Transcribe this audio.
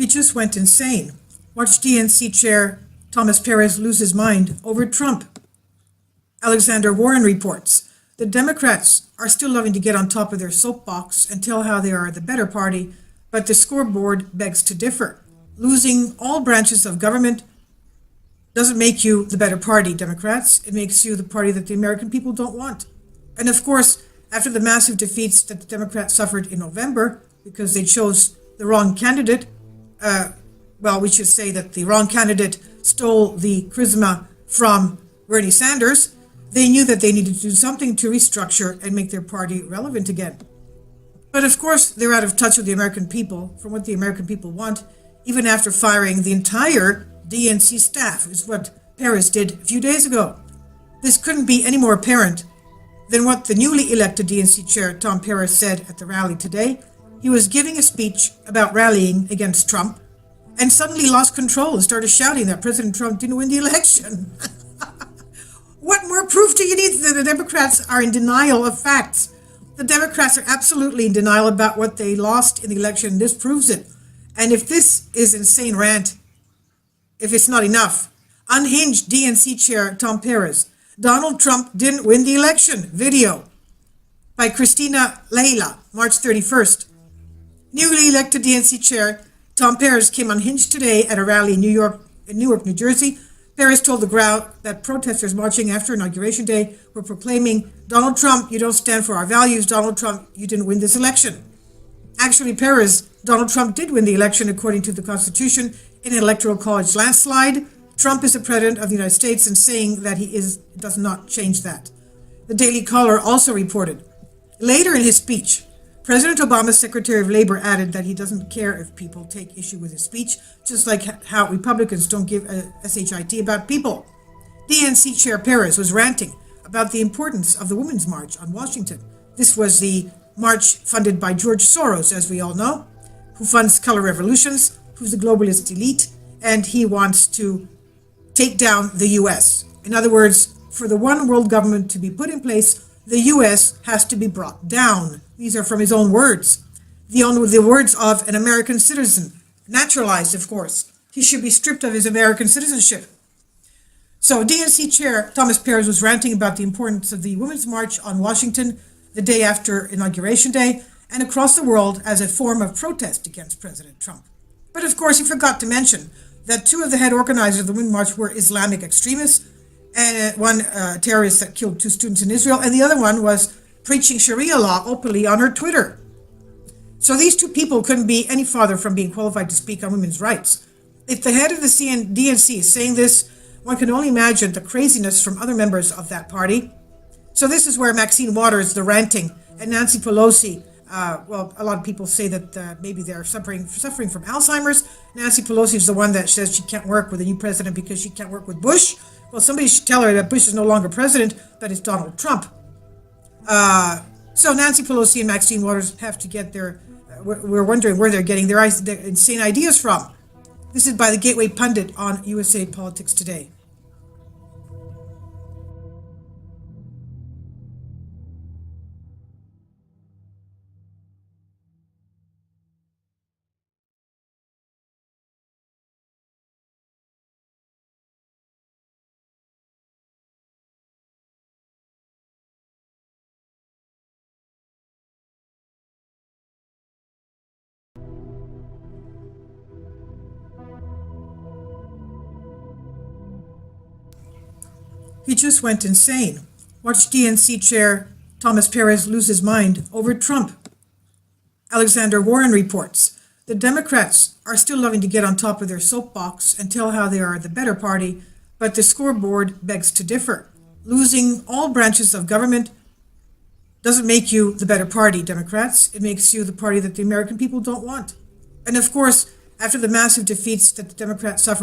He just went insane. Watch DNC chair Thomas Perez lose his mind over Trump. Alexander Warren reports the Democrats are still loving to get on top of their soapbox and tell how they are the better party, but the scoreboard begs to differ. Losing all branches of government doesn't make you the better party, Democrats. It makes you the party that the American people don't want. And of course, after the massive defeats that the Democrats suffered in November because they chose the wrong candidate, we should say that the wrong candidate stole the charisma from Bernie Sanders, they knew that they needed to do something to restructure and make their party relevant again. But of course, they're out of touch with the American people from what the American people want, even after firing the entire DNC staff, is what Perez did a few days ago. This couldn't be any more apparent than what the newly elected DNC chair, Tom Perez, said at the rally today. He was giving a speech about rallying against Trump and suddenly lost control and started shouting that President Trump didn't win the election. What more proof do you need that the Democrats are in denial of facts? The Democrats are absolutely in denial about what they lost in the election. This proves it. And if this is insane rant, if it's not enough, unhinged DNC chair Tom Perez, Donald Trump didn't win the election video by Christina Leila, March 31st. Newly elected DNC chair Tom Perez came unhinged today at a rally in Newark, New Jersey. Perez told the crowd that protesters marching after Inauguration Day were proclaiming, "Donald Trump, you don't stand for our values. Donald Trump, you didn't win this election." Actually, Donald Trump did win the election according to the Constitution in an Electoral College landslide. Trump is the President of the United States, and saying that he is does not change that. The Daily Caller also reported. Later in his speech, President Obama's Secretary of Labor added that he doesn't care if people take issue with his speech, just like how Republicans don't give a shit about people. DNC Chair Perez was ranting about the importance of the Women's March on Washington. This was the march funded by George Soros, as we all know, who funds color revolutions, who's the globalist elite, and he wants to take down the U.S. In other words, for the one world government to be put in place, the U.S. has to be brought down. These are from his own words. The words of an American citizen, naturalized, of course. He should be stripped of his American citizenship. So DNC Chair Thomas Perez was ranting about the importance of the Women's March on Washington the day after Inauguration Day and across the world as a form of protest against President Trump. But of course, he forgot to mention that two of the head organizers of the Women's March were Islamic extremists, and one terrorist that killed 2 students in Israel, and the other one was preaching Sharia law openly on her Twitter. So these two people couldn't be any farther from being qualified to speak on women's rights. If the head of the DNC is saying this, one can only imagine the craziness from other members of that party. So this is where Maxine Waters, the ranting, and Nancy Pelosi, a lot of people say that maybe they're suffering from Alzheimer's. Nancy Pelosi is the one that says she can't work with a new president because she can't work with Bush. Well, somebody should tell her that Bush is no longer president, that it's Donald Trump. So Nancy Pelosi and Maxine Waters have to get we're wondering where they're getting their insane ideas from. This is by the Gateway Pundit on USA Politics Today. He just went insane. Watch DNC chair Thomas Perez lose his mind over Trump. Alexander Warren reports the Democrats are still loving to get on top of their soapbox and tell how they are the better party, but the scoreboard begs to differ. Losing all branches of government doesn't make you the better party, Democrats. It makes you the party that the American people don't want. And of course, after the massive defeats that the Democrats suffered